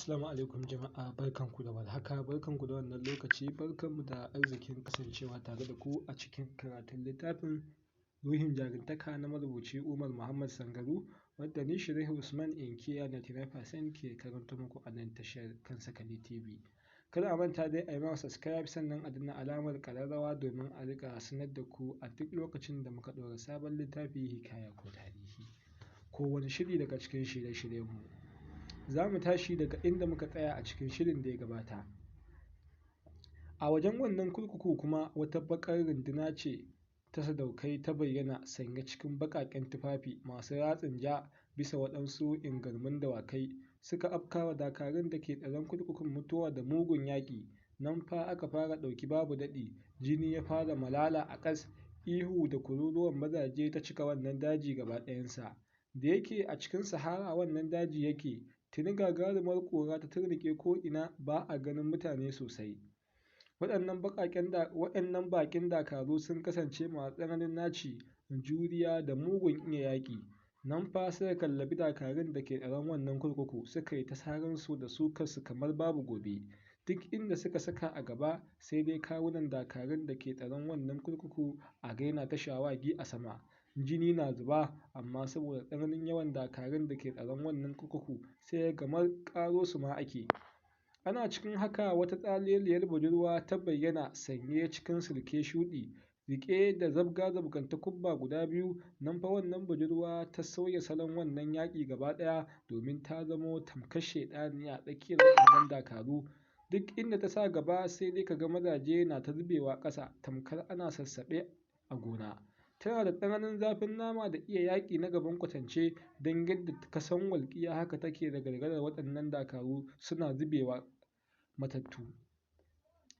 Assalamu alaikum jama'a, barkanku da warhaka, barkanku da wannan lokaci, barkanmu da arzikin kasancewa tare da ku a cikin karatun littafin Ruhin Jarumtaka na marubuci Umar Muhammad Sangaru, wadda ni Shiraihu Usman Inkiya 99% ke karanto muku a nan tashar Kan Sakali TV. Kada a manta dai a yi mana subscribe sannan a danna alamar ƙararrawa domin a riƙa sanar da ku a duk lokacin da muka ɗora sabon littafi, hikaya ko tarihi ko wani shiri daga cikin shirye-shiryenmu. Za mu tashi daga inda muka tsaya a cikin shirin da ya gabata. A wajen wannan kurkuku kuma wata baƙar runduna ce ta sadaukai ta bayyana sanye cikin baƙaƙen tufafi masu ratsin ja bisa waɗansu ingarmun dawakai, suka afkawa dakarun da ke tsaron kurkukun mutuwa da mugun yaƙi. Nan fa aka fara ɗauki babu daɗi, jini ya fara malala a ƙas, ihu da kururuwan mazaje ta cika wannan daji gaba ɗayansa. Da yake a cikin sahara wannan daji yake, tuni gagarumar ƙura ta turnuƙe ko'ina, ba a ganin mutane sosai. Waɗannan baƙin dakaru sun kasance masu tsananin naci, juriya da mugun iya yaƙi. Nan fa suka kallabi dakarun da ke tsaron wannan kurkuku, suka yi ta saransu da sukarsu kamar babu gobe. Duk inda suka saka a gaba sai dai kawunan dakarun da ke tsaron wannan kurkuku a ga yana ta shawagi a sama. Jini na zuba, amma saboda tsananin yawan dakarun da ke tsaron wannan kurkuku sai kamar ƙaro su ma ake. Ana cikin haka wata tsaleliyar budurwa ta bayyana sanye cikin silke shuɗi, riƙe da zabga-zabgan takubba guda biyu. Nan fa wannan budurwa ta sauya salon wannan yaƙi gaba ɗaya, domin ta zamo tamkar shaiɗaniya a tsakiyar waɗannan dakaru. Duk inda ta sa gaba sai dai ka ga mazaje na ta zubewa ƙasa tamkar ana sassaɓe a gona. Tana da tsananin zafin nama da iya yaƙi na gaban kwatance, don yadda ka san walƙiya haka take da gargadar waɗannan dakaru suna zubewa matattu.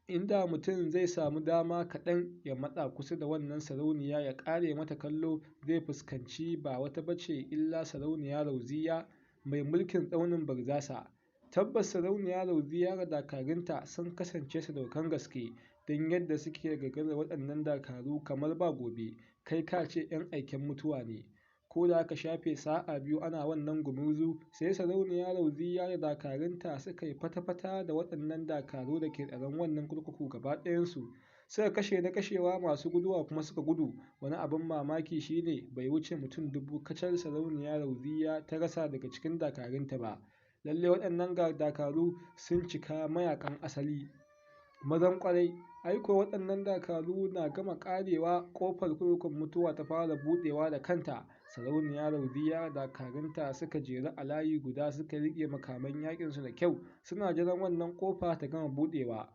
Inda mutum zai samu dama kaɗan ya matsa kusa da wannan sarauniya ya ƙare mata kallo, zai fuskanci ba wata bace illa sarauniya Rauziya mai mulkin tsaunin Barzasa. Tabbas sarauniya Rauziya da dakarunta sun kasance sadaukan gaske, don yadda suke gargadar waɗannan dakaru kamar ba gobe, kai ka ce 'yan aiken mutuwa ne. Ko da aka shafe sa'a biyu ana wannan gumurzu, sai sarauniya Rauziya da dakarunta suka yi fata-fata da waɗannan dakaru da ke tsaron wannan kurkuku gaba ɗayansu. Suka kashe na kashewa, masu guduwa kuma suka gudu. Wani abin mamaki shi ne bai wuce mutum 1000 kacal sarauniya Rauziya ta rasa daga cikin dakarunta ba. Lallai waɗannan dakaru sun cika mayaƙan asali, mazan ƙwarai. Aiko waɗannan dakaru na gama ƙarewa, ƙofar kurkukun mutuwa ta fara buɗewa da kanta. Sarauniya Rauziya da dakarunta suka jeru a layi guda, suka riƙe makaman yaƙinsu da kyau, suna jiran wannan ƙofa ta gama buɗewa.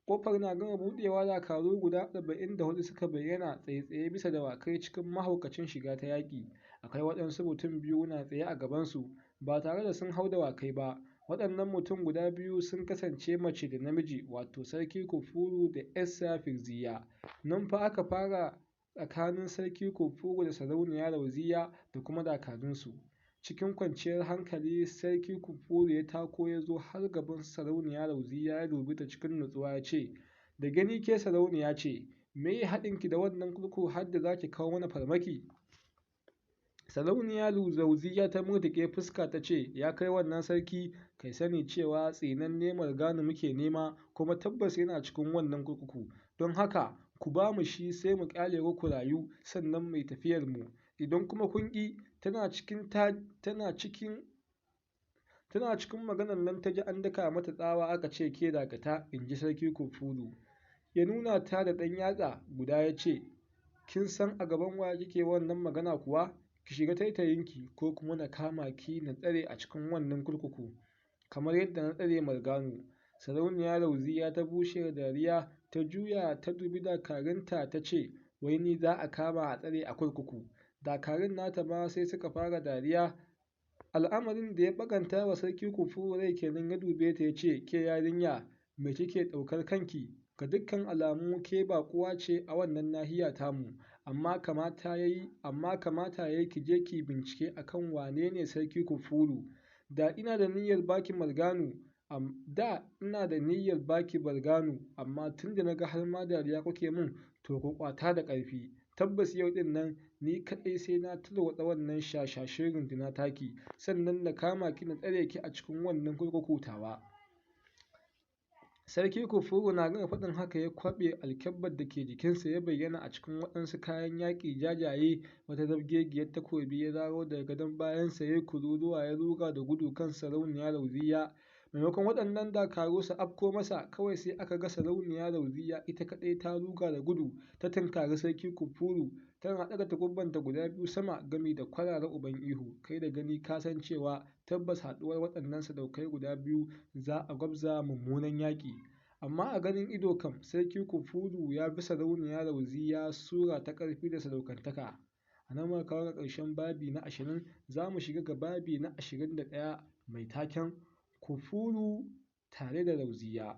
Ƙofar na gama buɗewa, dakaru guda 44 suka bayyana tsaitsaye bisa dawakai cikin mahaukacin shiga ta yaƙi. Akwai waɗansu mutum biyu na tsaye a gabansu, ba tare da sun hau dawakai ba. Waɗannan mutum guda biyu sun kasance mace da namiji, wato Sarki Kufuru da 'yarsa Firziya. Nan fa aka fara tsakanin Sarki Kufuru da sarauniya Rauziya da kuma dakarunsu. Cikin kwanciyar hankali Sarki Kufuru ya tako ya zo har gaban sarauniya Rauziya, ya dubi ta cikin nutsuwa ya ce, da gani ke sarauniya ce, me ya haɗinki da wannan kurkuku har da za ki kawo mana farmaki? Sarauniya Rauziya ta murtuƙe fuska ta ce, ya kai wannan sarki, kai sani cewa tsinanne Marganu muke nema, kuma tabbas yana cikin wannan kurkuku. Don haka ku ba mu shi sai mu ƙyale ku rayu, sannan mu yi tafiyarmu. Idan kuma kun ƙi. Tana cikin maganar nan ta ji an daka mata tsawa, aka ce, ke dakata, in ji Sarki Kufuru. Ya nuna ta da ɗan yatsa guda ya ce, kin san a gaban wa kike wannan magana kuwa? Ki shiga taitayinki, ko kuma na kama ki na tsare a cikin wannan kurkuku, kamar yadda na tsare Marganu. Sarauniya Rauziya ta bushe da dariya, ta juya ta dubi dakarunta ta ce, wai ni za a kama a tsare a kurkuku? Dakarun nata ma sai suka fara dariya. Al'amarin da ya ɓaganta wa Sarki Kufuru rai kenan, ya dube ta ya ce, ke yarinya, me kike ɗaukar kanki? Ga dukkan alamu ke baƙuwa ce a wannan nahiya tamu, amma kamata ya yi ki je ki bincike akan wane ne Sarki Kufuru. Da ina da niyyar baki Marganu, amma tun da na ga har ma dariya kuke min, to ku ƙwata da ƙarfi. tabbas yau ɗin nan ni kaɗai sai na tarwatsa wannan shashashin runduna taki, sannan na kama ki na tsare ki a cikin wannan kurkuku tawa. Sarki Kufuru na gama faɗin haka ya kwaɓe alkyabbar da ke jikinsa ya bayyana a cikin waɗansu kayan yaƙi jajaye, wata zabgegiyar takobi ya zaro daga gadon bayansa ya yi kururuwa ya ruga da gudu kan Sarauniya Rauziya. Maimakon waɗannan dakaru su afko masa, kawai sai aka ga Sarauniya Rauziya ita kaɗai ta ruga da gudu ta tunkari Sarki Kufuru, tana ɗaga takubbanta guda biyu sama gami da kwarara uban ihu. Kai da gani ka san cewa tabbas haɗuwar waɗannan sadaukai guda biyu za a gwabza mummunan yaƙi. Amma a ganin ido kam, Sarki Kufuru ya fi Sarauniya Rauziya sura ta ƙarfi da sadaukantaka. A nan muka kawo ga ƙarshen babi na 20, za mu shiga ga babi na 21 mai taken Kufuru tare da Rauziya.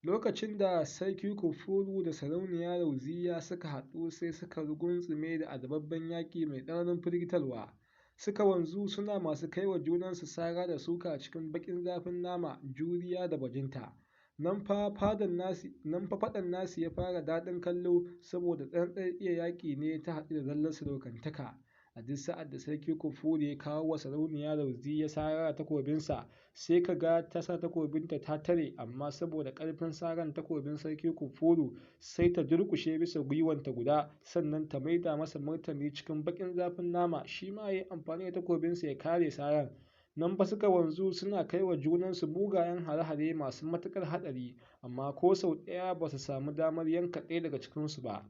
Lokacin da Sarki Kufuru da Sarauniya Rauziya suka haɗu sai suka rugunsume da azababben yaƙi mai tsananin firgitarwa. Suka wanzu suna masu kai wa junansu sara da suka cikin baƙin zafin nama, juriya da bajinta. Nan fa faɗan nasu ya fara daɗin kallo, saboda tsantsar iya yaƙi ne ta haɗu da zallar sadaukantaka. A duk sa'ad da Sarki Kufuru ya kawo wa Sarauniya Rauziya sara da takobinsa, sai ka ga ta sa takobinta ta tare, amma saboda ƙarfin saran takobin Sarki Kufuru sai ta durƙushe bisa gwiwanta guda, sannan ta maida masa martani cikin baƙin zafin nama, shi ma ya yi amfani da takobinsa ya kare saran. Nan fa suka wanzu suna kai wa junansu mugayen hare-hare masu matuƙar haɗari, amma ko sau ɗaya ba su samu damar yanka ɗaya daga cikinsu ba.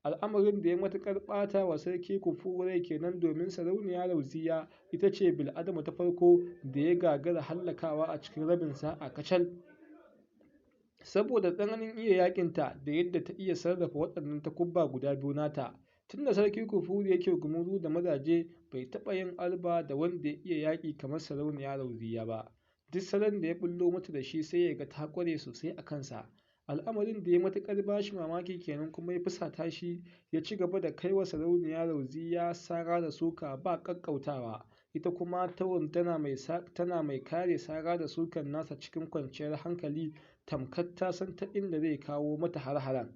Al'amarin da ya matuƙar ɓata wa Sarki Kufuru rai kenan, domin Sarauniya Rauziya ita ce bil'adama ta farko da ya gagara hallakawa a cikin rabin sa'a kacal. Saboda tsananin iya yaƙinta da yadda ta iya sarrafa waɗannan takubba guda biyu nata, tunda Sarki Kufuru yake gumurzu da mazaje bai taɓa yin arba da wanda ya iya yaƙi kamar Sarauniya Rauziya ba. Duk salon da ya ɓullo mata da shi sai ya ga ta ƙware sosai a kansa. Al'amarin da ya matuƙar ba shi mamaki kenan kuma ya fusata shi, ya ci gaba da kai wa Sarauniya Rauziya sara da suka ba ƙaƙƙautawa. Ita kuma tana mai kare sara da sukan nasa cikin kwanciyar hankali, tamkar ta san ta inda zai kawo mata har-haren.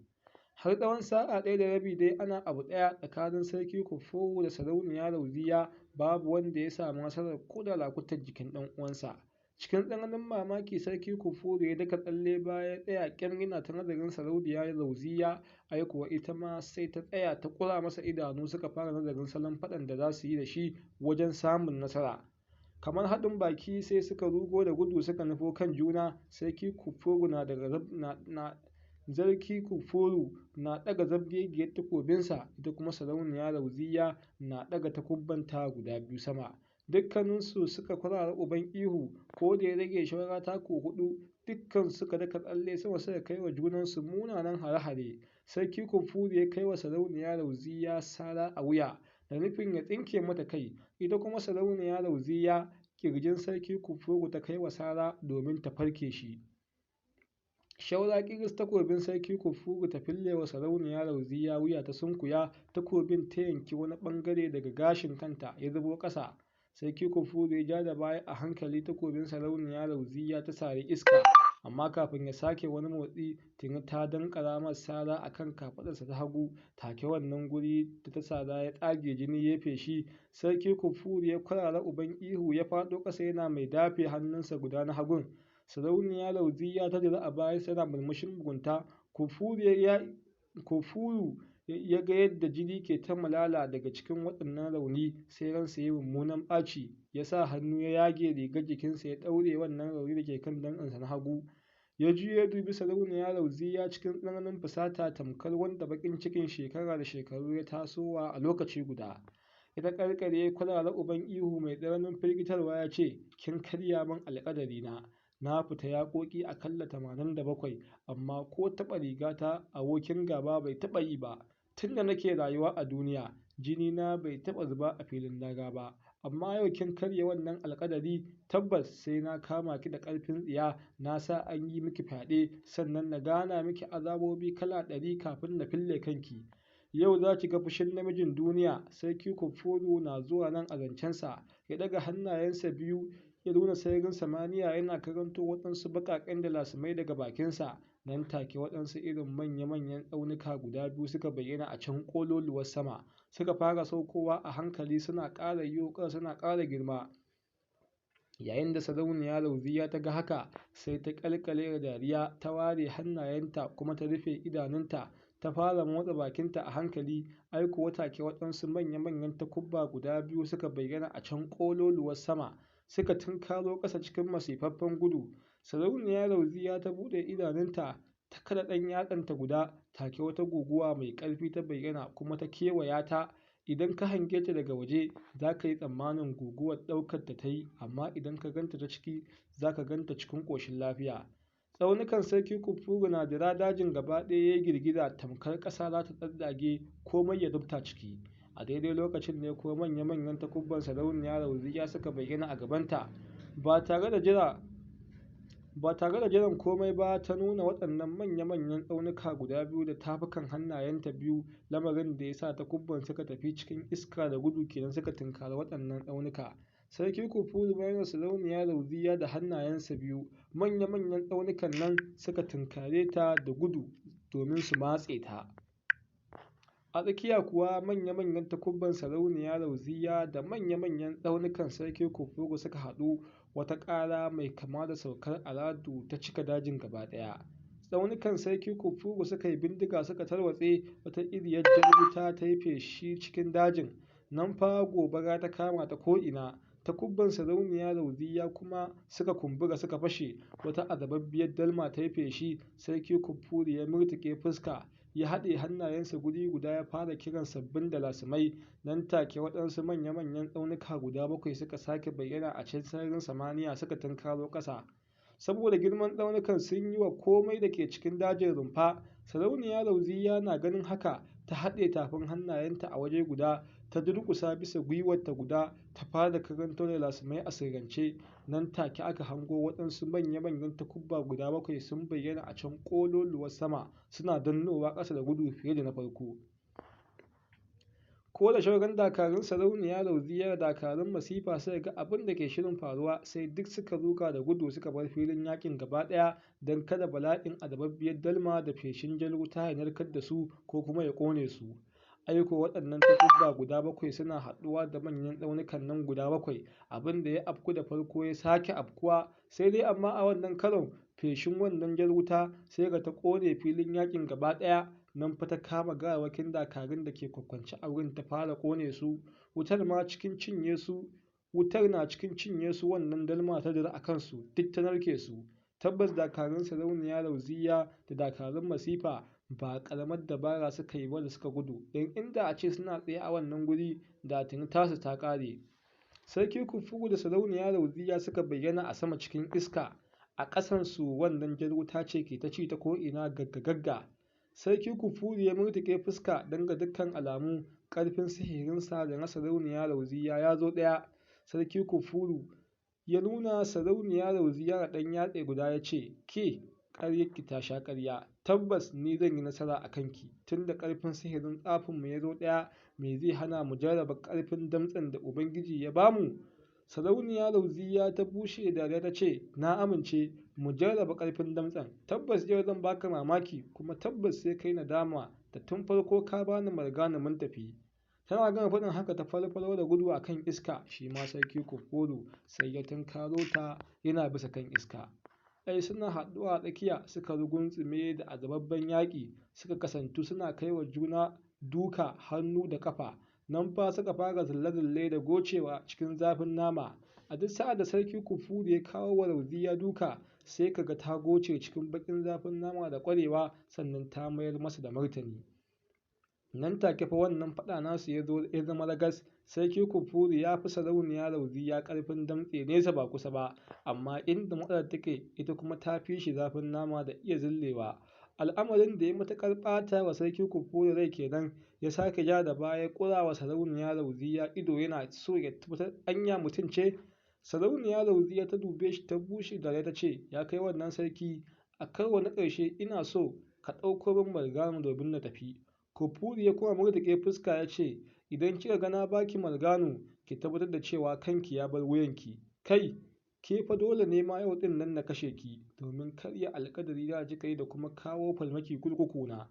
Har tsawon sa'a ɗaya da rabi dai ana abu ɗaya tsakanin Sarki Kufuru da Sarauniya Rauziya, babu wanda ya samu nasarar ko da lakutar jikin ɗan uwansa. Cikin tsananin mamaki Sarki Kufuru ya daka tsalle baya ya tsaya ƙyam yana ta nazarin Sarauniya Rauziya, ai kuwa ita ma sai ta tsaya ta ƙura masa idanu, suka fara nazarin salon faɗan da za su yi da shi wajen samun nasara. Kamar haɗin baki sai suka rugo da gudu suka nufo kan juna. Sarki Kufuru na ɗaga zabgegiyar takobinsa, ita kuma Sarauniya Rauziya na ɗaga takubbanta guda biyu sama. Dukkaninsu suka kwarara uban ihu, ko da ya rage shawara taku huɗu, dukkan suka daka tsalle sama suka kai wa junansu munanan hare-hare. Sarki Kufuru ya kai wa Sarauniya Rauziya sara a wuya da nufin ya tsinke mata kai, ita kuma Sarauniya Rauziya ƙirjin Sarki Kufuru ta kai wa sara domin ta farke shi. Shaura ƙiris takobin Sarki Kufuru ta fille wa Sarauniya Rauziya wuya ta sunkuya, takobin ta yanki wani ɓangare daga gashin kanta ya zubo ƙasa. Sarki Kufuru ya ja da baya a hankali, takobin Sarauniya Rauziya ta sari iska, amma kafin ya sake wani motsi tuni ta danƙara masa sara a kan kafaɗarsa ta hagu. Take wannan guri da ta sara ya tsage, jini ya feshi. Sarki Kufuru ya kwarara uban ihu ya faɗo ƙasa yana mai dafe hannunsa guda na hagun. Sarauniya Rauziya ta jira a bayansa yana murmushin mugunta. Kufuru ya ga yadda jini ke ta malala daga cikin waɗannan rauni, sai ransa ya mummunan ɓaci, ya sa hannu ya yage rigar jikinsa ya ɗaure wannan rauni da ke kan dantsensa na hagu. Ya juyo ya dubi Sarauniya Rauziya cikin tsananin fusata, tamkar wanda baƙin cikin shekara da shekaru ya tasowa a lokaci guda. Ita ƙarƙare kwarara uban ihu mai tsananin firgitarwa ya ce, kin karya min alƙadarina. Na fita yaƙoƙi aƙalla 87, amma ko taɓa rigata abokin gaba bai taɓa yi ba. Tun da nake rayuwa a duniya, jinina bai taɓa zuba a filin daga ba. Amma yau kin karya wannan alƙadari, tabbas sai na kama ki da ƙarfin tsiya, na sa an yi miki fyaɗe, sannan na gana miki azabobi kala 100 kafin na fille kanki. Yau za ki ga fushin namijin duniya. Sarki Kufuru na zuwa nan a zancensa, ya ɗaga hannayensa biyu ya nuna sararin samaniya yana karanto waɗansu baƙaƙen dalasmai daga bakinsa. nan take waɗansu irin manya-manyan tsaunuka guda biyu suka bayyana a can ƙololuwar sama, suka fara saukowa a hankali suna ƙara yiwo ƙasa suna ƙara girma. Yayin da Sarauniya Rauziya ta ga haka, sai ta ƙalƙale da dariya, ta ware hannayenta kuma ta rufe idanunta, ta fara motsa bakinta a hankali. Ai kuwa take waɗansu manya-manyan takubba guda biyu suka bayyana a can ƙololuwar sama, suka tunkaro ƙasa cikin masifaffen gudu. Sarauniya Rauziya ta buɗe idanunta, ta kaɗa ɗan yatsanta guda, take wata guguwa mai ƙarfi ta bayyana kuma ta kewaya ta. Idan ka hange ta daga waje za ka yi tsammanin guguwar ɗaukar ta yi, amma idan ka ganta ta ciki za ka ganta cikin ƙoshin lafiya. Tsaunukan Sarki Kufuru na dira dajin gaba ɗaya ya girgiza tamkar ƙasa za ta tsatstsage komai ya rufta ciki. A daidai lokacin ne kuma manya-manyan takubban Sarauniya Rauziya suka bayyana a gabanta. Ba tare da jiran komai ba, ta nuna waɗannan manya-manyan tsaunuka guda biyu da tafukan hannayenta biyu, lamarin da ya sa takubban suka tafi cikin iska da gudu kenan suka tunkari waɗannan tsaunuka. Sarki Kufuru bayan Sarauniya Rauziya da hannayensa biyu, manya-manyan tsaunukan nan suka tunkare ta da gudu domin su matse ta. A tsakiya kuwa manya-manyan takubban Sarauniya Rauziya da manya-manyan tsaunukan Sarki Kufuru suka haɗu, wata ƙara mai kama da saukar aradu ta cika dajin gaba ɗaya. Tsaunukan Sarki Kufuru suka yi bindiga suka tarwatse, wata iriyar jar wuta ta yi feshi cikin dajin. Nan fa gobara ta kama ta ko'ina. Takubban Sarauniya Rauziya kuma suka kumbura suka fashe, wata azababbiyar dalma ta yi feshi. Sarki Kufuru ya murtuƙe fuska, ya haɗe hannayensa guri guda, ya fara kiran sabbin dalasimai. Nan take waɗansu manya-manyan tsaunuka guda 7 suka sake bayyana a can sararin samaniya, suka tunkaro ƙasa. Saboda girman tsaunukan sun yi wa komai da ke cikin dajin rumfa. Sarauniya Rauziya na ganin haka, ta haɗe tafin hannayenta a waje guda, ta durƙusa bisa gwiwarta guda, ta fara karanto dalasimai a sirrance. Nan take aka hango waɗansu manya-manyan takubba guda 7 sun bayyana a can ƙololuwar sama, suna dannowa ƙasa da gudu fiye da na farko. Ko da shauran dakarun Sarauniya Rauziya da dakarun masifa suka ga abin da ke shirin faruwa, sai duk suka ruga da gudu suka bar filin yakin gaba ɗaya, don kada bala'in azababbiyar dalma da feshin jar wuta ya narkar da su ko kuma ya ƙone su. Aiko waɗannan takubba guda 7 suna haɗuwa da manyan tsaunukan nan guda 7, abin da ya afku da farko ya sake afkuwa, sai dai amma a wannan karon feshin wannan jar wuta sai ga ta ƙone filin yakin gaba ɗaya. Nan fa ta kama gawawwakin dakarun da ke kwakwance a wurin, ta fara ƙone su. Wutar na cikin cinye su wannan dalma ta dira a kansu, duk ta narke su. Tabbas dakarun Sarauniya Rauziya da dakarun masifa ba ƙaramar dabara suka yi ba da suka gudu, don inda a ce suna tsaye a wannan guri da tuni tasu ta ƙare. Sarki Kufuru da Sarauniya Rauziya suka bayyana a sama cikin iska, a ƙasansu wannan jar wuta ce ke ta ci ta ko'ina gagga. Sarki Kufuru ya murtuƙe fuska, don ga dukkan alamu ƙarfin sihirinsa da na Sarauniya Rauziya ya zo ɗaya. Sarki Kufuru ya nuna Sarauniya Rauziya da ɗan yatsa guda ya ce, "Ke, ƙaryarki ta sha ƙarya, tabbas ni zan yi nasara a kanki, tunda ƙarfin sihirin tsafinmu ya zo ɗaya, me zai hana mu jarraba ƙarfin damtsen da Ubangiji ya bamu?" Sarauniya Rauziya ta bushe da dariya ta ce, "Na amince, mu jarraba ƙarfin damtsen. Tabbas yau zan baka mamaki, kuma tabbas sai kai nadama da tun farko ka bani Margana mun tafi." Tana gama faɗin haka ta falfalo da gudu a kan iska, shi ma Sarki Kufuru sai ya tunkaro ta yana bisa kan iska. Ai suna haɗuwa a tsakiya suka rugunsume da azababben yaƙi, suka kasantu suna kai wa juna duka hannu da ƙafa. Nan fa suka fara zalle-zalle da gocewa cikin zafin nama. A duk sa'ad da Sarki Kufuru ya kawo wa Rauziya duka, sai kaga ta goce cikin baƙin zafin nama da ƙwarewa, sannan ta mayar masa da martani. Nan take fa wannan faɗa nasu ya zama ragas. Sarki Kufuru ya fi Sarauniya Rauziya ƙarfin damtse nesa ba kusa ba, amma inda matsalar take ita kuma ta fi shi zafin nama da iya zillewa. Al'amarin da ya matuƙar ɓata wa Sarki Kufuru rai kenan, ya sake ja da baya ya ƙura wa Sarauniya Rauziya ido yana so ya tabbatar anya mutum ce. Sarauniya Rauziya ta dube shi ta bushe da rai ta ce, "Ya kai wannan sarki, a karo na ƙarshe ina so ka ɗauko min Margana domin na tafi." Kufuru ya kuma murtuƙe fuska ya ce, "Idan kika ga na baki Margana, ki tabbatar da cewa kanki ya bar wuyanki. Kai, ke fa dole ne ma yau ɗin nan na kashe ki domin karya alƙadari da kika yi da kuma kawo farmaki kurkukuna.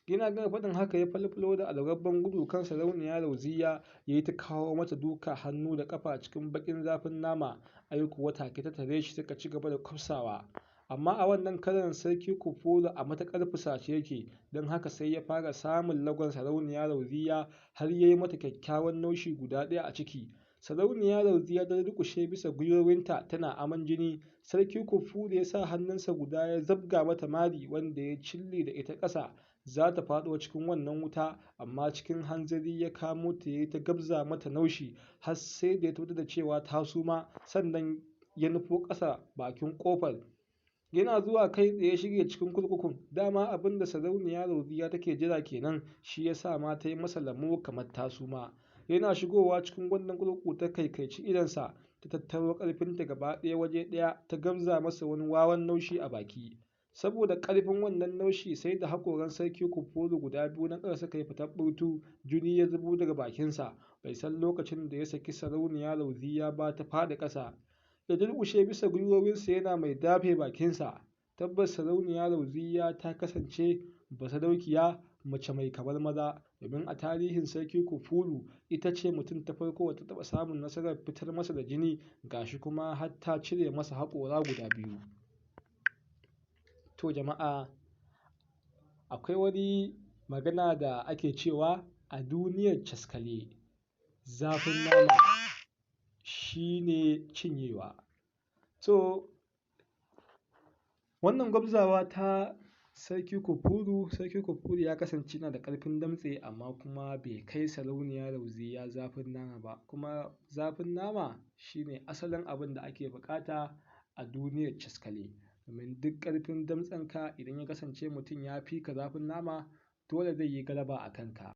Yana gama faɗin haka ya falfalo da alrabban gudu kan Sarauniya Rauziya ya yi ta kawo mata duka hannu da ƙafa cikin baƙin zafin nama, ai kuwa take ta tare shi suka ci gaba da kwafsawa. Amma a wannan karon Sarki Kufuru a matuƙar fusace yake, don haka sai ya fara samun lagon Sarauniya Rauziya har ya yi mata kyakkyawan naushi guda ɗaya a ciki. Sarauniya Rauziya ta durƙushe bisa gwiwowinta tana aman jini. Sarki Kufuru ya sa hannunsa guda ya zabga mata mari wanda ya cille da ita ƙasa. Za ta faɗo cikin wannan wuta, amma cikin hanzari ya kamo ta ya yi ta gabza mata naushi har sai da ya tabbatar da cewa ta suma, sannan ya nufo ƙasa bakin ƙofar. Yana zuwa kai tsaye shige cikin kurkukun. Dama abin da Sarauniya Rauziya take jira kenan, shi ya sa ma ta yi masa lamo kamar ta suma. Yana shigowa cikin wannan kurkuku ta kaikaici idonsa, ta tattaro ƙarfinta gaba ɗaya waje ɗaya ta gamza masa wani wawan naushi a baki. Saboda ƙarfin wannan naushi sai da haƙoran Sarki Kufuru guda biyu na ƙasa suka yi fitar ɓurtu, jini ya zubo daga bakinsa. Bai san lokacin da ya saki Sarauniya Rauziya ba ta faɗi ƙasa. Ya durƙushe bisa gwiwowinsa yana mai dafe bakinsa. Tabbas Sarauniya Rauziya ta kasance basadaukiya, mace mai kamar maza, domin a tarihin Sarki Kufuru ita ce mutum ta farko wata taɓa samun nasarar fitar masa da jini, gashi kuma har ta cire masa haƙora guda biyu. To jama'a, akwai wani magana da ake cewa a duniyar caskale zafin nama shi ne cinyewa. So wannan gwabzawa ta Sarki Kufuru ya kasance yana da ƙarfin damtse, amma kuma bai kai Sarauniya Rauziya zafin nama ba. Kuma zafin nama shi ne asalin abin da ake buƙata a duniyar caskale, domin duk ƙarfin damtsenka idan ya kasance mutum ya fi ka zafin nama, dole zai yi galaba a kanka.